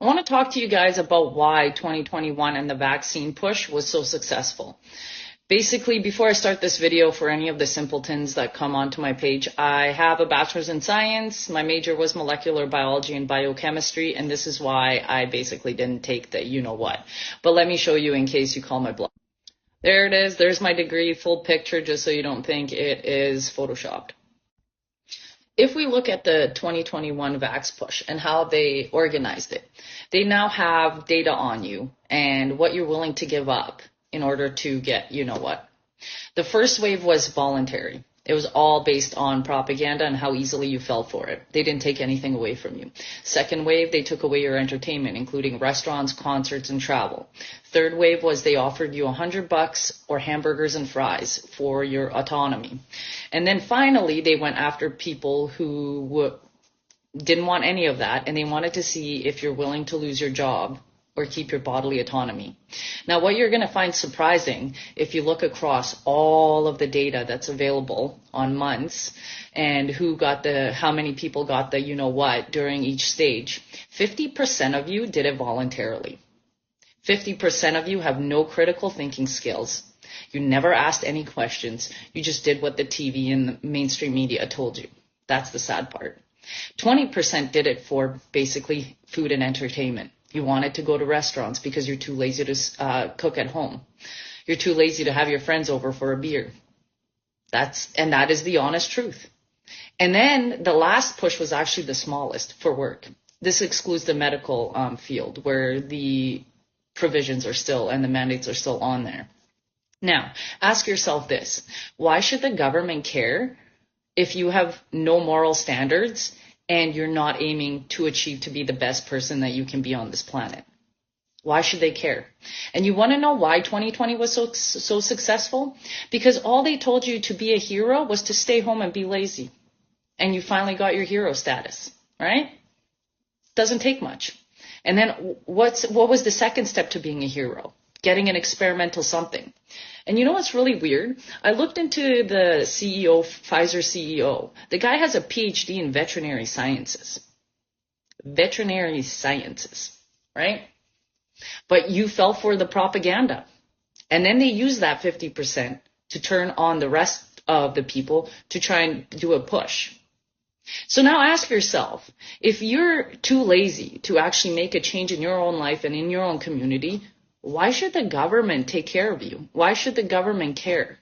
I want to talk to you guys about why 2021 and the vaccine push was so successful. Basically, before I start this video, for any of the simpletons that come onto my page, I have a bachelor's in science. My major was molecular biology and biochemistry, and this is why I basically didn't take the you-know-what. But let me show you in case you call my bluff. There it is. There's my degree, full picture, just so you don't think it is photoshopped. If we look at the 2021 Vax push and how they organized it, they now have data on you and what you're willing to give up in order to get you-know-what. The first wave was voluntary. It was all based on propaganda and how easily you fell for it. They didn't take anything away from you. Second wave, they took away your entertainment, including restaurants, concerts, and travel. Third wave was they offered you $100 or hamburgers and fries for your autonomy. And then finally, they went after people who didn't want any of that, and they wanted to see if you're willing to lose your job or keep your bodily autonomy. Now, what you're going to find surprising, if you look across all of the data that's available on months and how many people got the you-know-what during each stage, 50% of you did it voluntarily. 50% of you have no critical thinking skills. You never asked any questions. You just did what the TV and the mainstream media told you. That's the sad part. 20% did it for basically food and entertainment. You wanted to go to restaurants because you're too lazy to cook at home. You're too lazy to have your friends over for a beer. That is the honest truth. And then the last push was actually the smallest, for work. This excludes the medical field, where the provisions are still and the mandates are still on there. Now, ask yourself this: why should the government care if you have no moral standards and you're not aiming to achieve to be the best person that you can be on this planet? Why should they care? And you want to know why 2020 was so successful? Because all they told you to be a hero was to stay home and be lazy. And you finally got your hero status, right? Doesn't take much. And then what was the second step to being a hero? Getting an experimental something. And you know what's really weird? I looked into the CEO, Pfizer CEO. The guy has a PhD in veterinary sciences. Veterinary sciences, right? But you fell for the propaganda. And then they use that 50% to turn on the rest of the people to try and do a push. So now ask yourself, if you're too lazy to actually make a change in your own life and in your own community, why should the government take care of you? Why should the government care?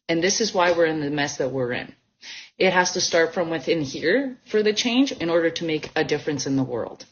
And this is why we're in the mess that we're in. It has to start from within here for the change in order to make a difference in the world.